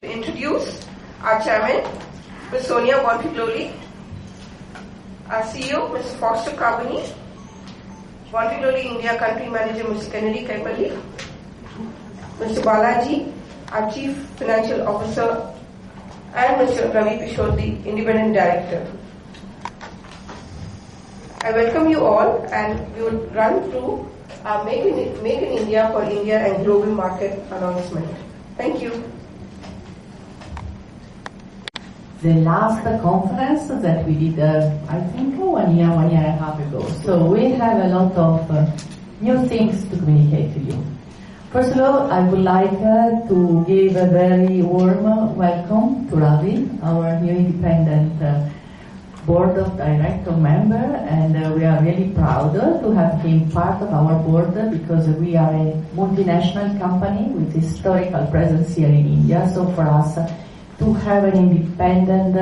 Introduce our chairman, Ms. Sonia Bonfiglioli, our CEO, Ms. Foster Carboni, Bonfiglioli India Country Manager, Mr. Kennedy Kaipalli, Mr. Balaji, our Chief Financial Officer, and Mr. Ravi Pishore, the Independent Director. I welcome you all, and we will run through our Make in India for India and Global Market announcement. Thank you. The last conference that we did, I think 1 year and a half ago. So we have a lot of new things to communicate to you. First of all, I would like to give a very warm welcome to Ravi, our new independent board of director member, and we are really proud to have him part of our board because we are a multinational company with historical presence here in India. So for us to have an independent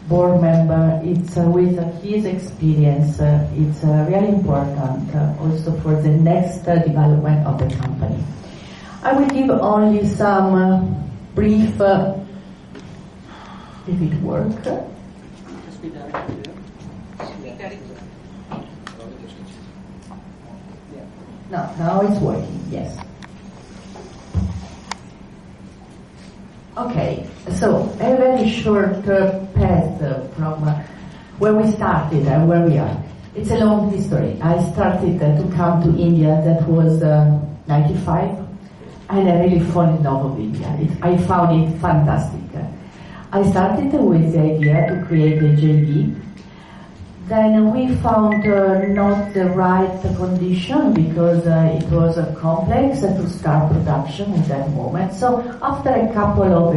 board member, it's with his experience, it's really important also for the next development of the company. I will give only some brief, if it works. No, now it's working, yes. Okay, so a very short path from where we started and where we are. It's a long history. I started to come to India, that was 95, and I really fell in love with India. I found it fantastic. I started with the idea to create a JV. Then we found not the right condition because it was complex to start production at that moment. So after a couple of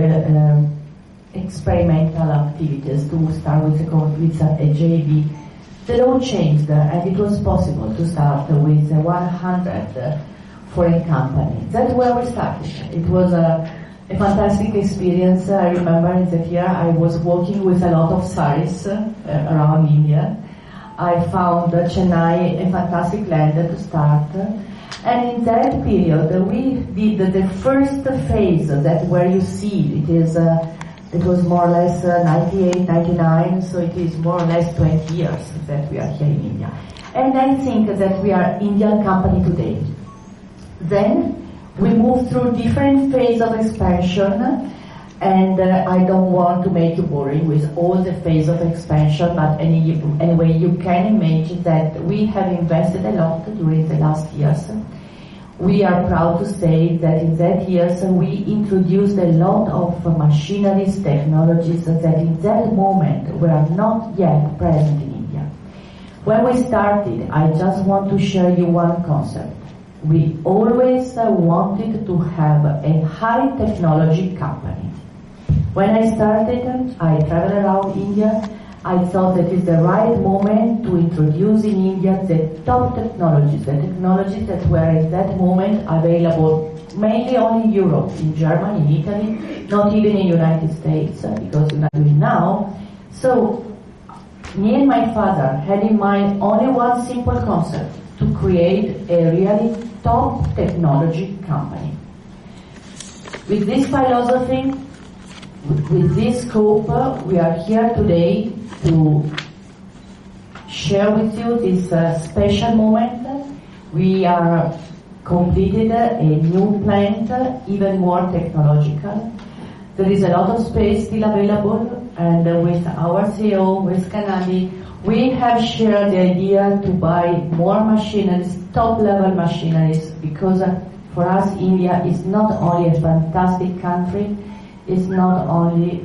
experimental activities to start with a JV, the law changed and it was possible to start with 100 foreign companies. That's where we started. It was a fantastic experience. I remember in that year I was working with a lot of saris around India. I found Chennai a fantastic land to start. And in that period we did the first phase, that where you see it was more or less 98, 99, so it is more or less 20 years that we are here in India. And I think that we are Indian company today. Then we moved through different phases of expansion, and I don't want to make you boring with all the phase of expansion, but anyway, you can imagine that we have invested a lot during the last years. We are proud to say that in that years we introduced a lot of machineries, technologies that in that moment were not yet present in India. When we started, I just want to share you one concept. We always wanted to have a high technology company. When I started, I traveled around India. I thought that it's the right moment to introduce in India the top technologies, the technologies that were at that moment available mainly only in Europe, in Germany, in Italy, not even in the United States, because we're not doing now. So, me and my father had in mind only one simple concept: to create a really top technology company. With this philosophy, with this scope, we are here today to share with you this special moment. We are completed a new plant, even more technological. There is a lot of space still available, and with our CEO, with Kanadi, we have shared the idea to buy more machineries, top-level machineries, because for us India is not only a fantastic country, it's not only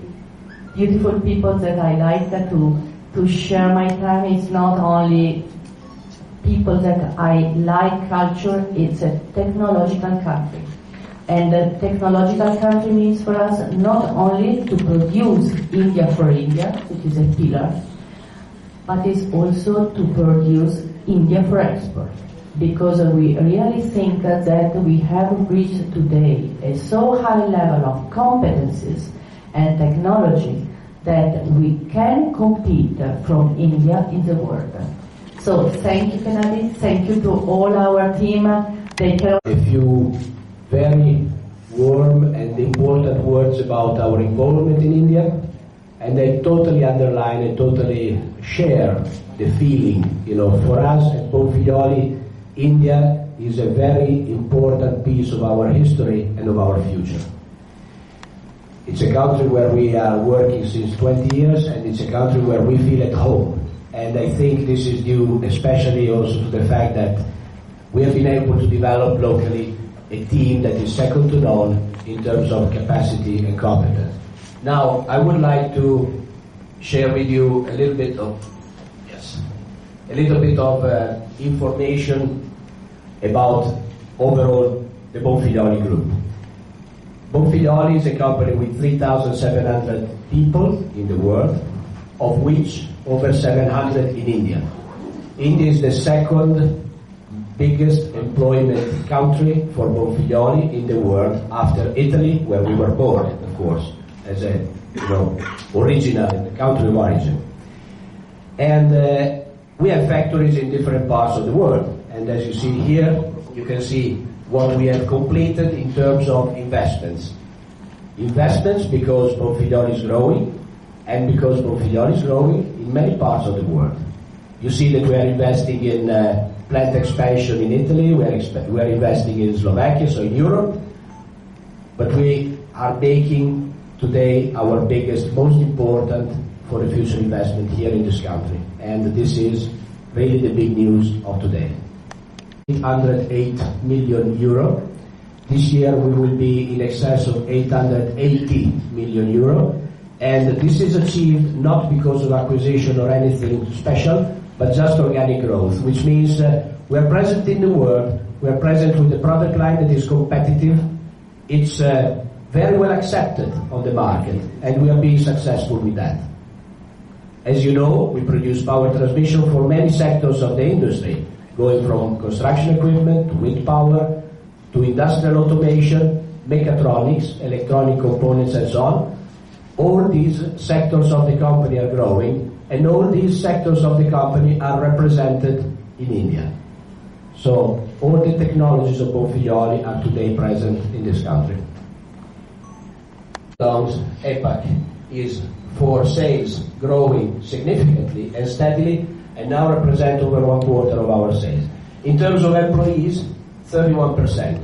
beautiful people that I like to share my time, it's not only people that I like culture, it's a technological country. And a technological country means for us not only to produce India for India, which is a pillar, but it's also to produce India for export. Because we really think that we have reached today a so high level of competencies and technology that we can compete from India in the world. So thank you, Kennedy. Thank you to all our team. Take care. A few very warm warm and important words about our involvement in India, and I totally underline and totally share the feeling. For us at Bonfiglioli, India is a very important piece of our history and of our future. It's a country where we are working since 20 years, and it's a country where we feel at home. And I think this is due especially also to the fact that we have been able to develop locally a team that is second to none in terms of capacity and competence. Now, I would like to share with you a little bit of information about overall the Bonfiglioli Group. Bonfiglioli is a company with 3,700 people in the world, of which over 700 in India. India is the second biggest employment country for Bonfiglioli in the world after Italy, where we were born, of course, as a original country of origin. And we have factories in different parts of the world. And as you see here, you can see what we have completed in terms of investments. Investments because Bonfiglioli is growing, and because Bonfiglioli is growing in many parts of the world. You see that we are investing in plant expansion in Italy, we are investing in Slovakia, so in Europe, but we are making today our biggest, most important for the future investment here in this country. And this is really the big news of today. 808 million euro. This year we will be in excess of 880 million euro. And this is achieved not because of acquisition or anything special, but just organic growth, which means we are present in the world, we are present with a product line that is competitive, it's very well accepted on the market, and we are being successful with that. As you know, we produce power transmission for many sectors of the industry, going from construction equipment to wind power, to industrial automation, mechatronics, electronic components and so on. All these sectors of the company are growing, and all these sectors of the company are represented in India. So all the technologies of Bonfiglioli are today present in this country. APAC is for sales growing significantly and steadily, and now represent over 1/4 of our sales. In terms of employees, 31%.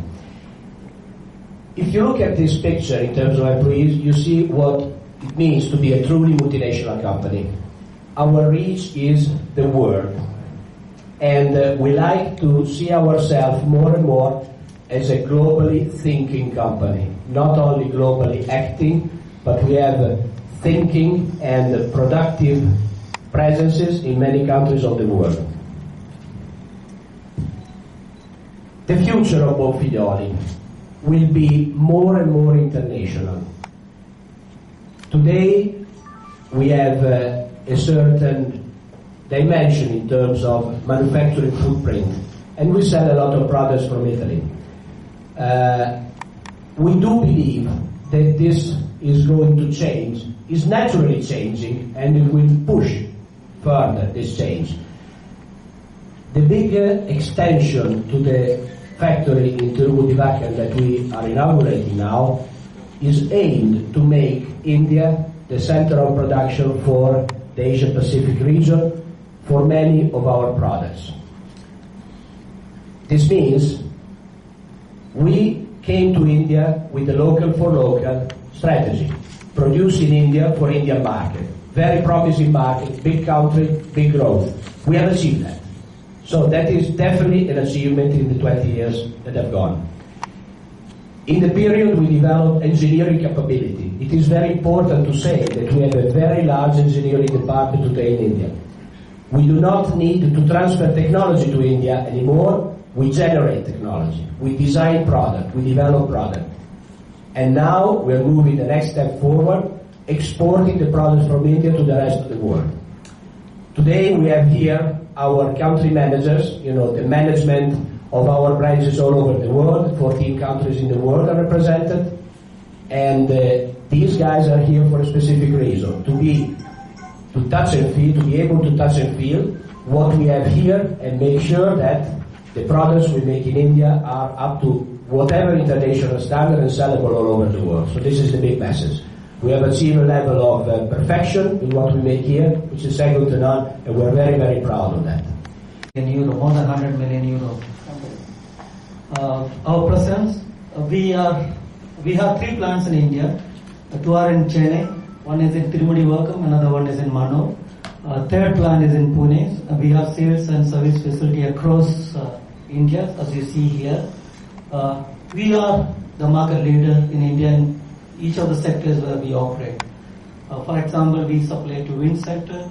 If you look at this picture in terms of employees, you see what it means to be a truly multinational company. Our reach is the world, and we like to see ourselves more and more as a globally thinking company, not only globally acting, but we have thinking and productive presences in many countries of the world. The future of Bonfiglioli will be more and more international. Today we have a certain dimension in terms of manufacturing footprint, and we sell a lot of products from Italy. We do believe that this is going to change, is naturally changing, and it will push further this change. The big extension to the factory in Turku that we are inaugurating now is aimed to make India the center of production for the Asia Pacific region for many of our products. This means we came to India with a local for local strategy. Produce in India for Indian market. Very promising market, big country, big growth. We have achieved that. So that is definitely an achievement in the 20 years that have gone. In the period we developed engineering capability. It is very important to say that we have a very large engineering department today in India. We do not need to transfer technology to India anymore. We generate technology. We design product. We develop product. And now we are moving the next step forward, exporting the products from India to the rest of the world. Today we have here our country managers, the management of our branches all over the world. 14 countries in the world are represented, and these guys are here for a specific reason, to be able to touch and feel what we have here and make sure that the products we make in India are up to whatever international standard and sellable all over the world. So this is the big message. We have achieved a level of perfection in what we make here, which is second to none, and we're very, very proud of that. In euro, more than 100 million euro. Our presence, we have 3 plants in India. 2 are in Chennai, one is in Tirumudi, another one is in Mano. Third plant is in Pune. We have sales and service facility across India, as you see here. We are the market leader in India in each of the sectors where we operate. For example, we supply to wind sector.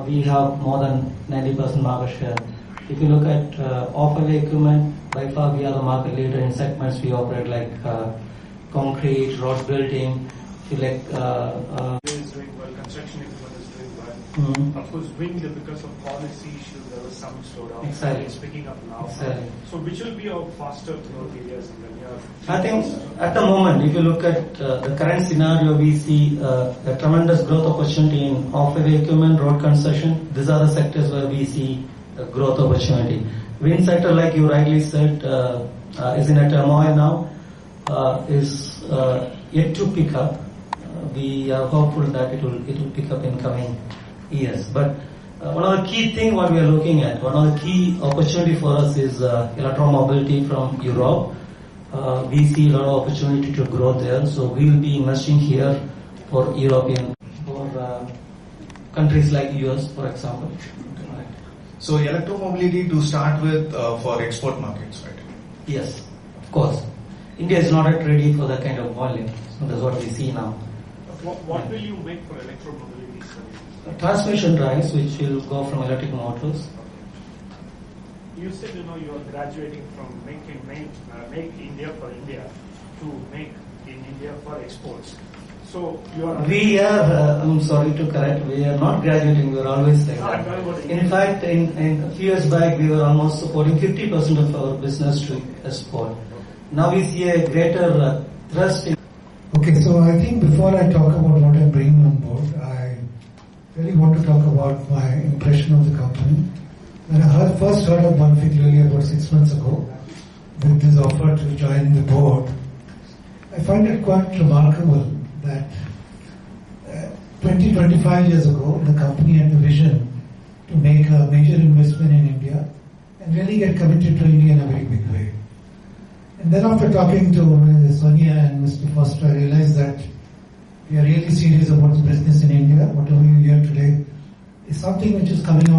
We have more than 90% market share. If you look at off-highway equipment, by far we are the market leader in segments we operate like concrete, road building. If you like, is doing well, construction equipment is doing well. Of course, wind, because of policy issues, there was some slowdown. Exactly. It's picking up now. Exactly. So which will be our faster growth areas in the near future? I think at the moment, if you look at the current scenario, we see a tremendous growth opportunity in off-highway equipment, road construction. These are the sectors where we see a growth opportunity. Wind sector, like you rightly said, is in a turmoil now, is yet to pick up. We are hopeful that it will pick up in coming years. But one of the key things what we are looking at, one of the key opportunity for us is electromobility from Europe. We see a lot of opportunity to grow there, so we will be investing here for European, for countries like US, for example. So electromobility to start with for export markets, right? Yes, of course. India is not yet ready for that kind of volume, so that's what we see now. What will you make for electromobility services? Transmission drives, which will go from electric motors. You said you are graduating from make India for India to make in India for exports. So you are. We are. I'm sorry to correct. We are not graduating. We are always like that. In fact, in a few years back, we were almost supporting 50% of our business to export. Now we see a greater thrust in. Okay, so I think before I talk about what I'm bringing on board, I really want to talk about my impression of the company. When I first heard of Bonfiglioli about 6 months ago, with this offer to join the board, I find it quite remarkable that 25 years ago, the company had the vision to make a major investment in India and really get committed to India in a very big way. And then after talking to Sonia and Mr. Foster, I realized that we are really serious about the business in India. Whatever you hear today is something which is coming out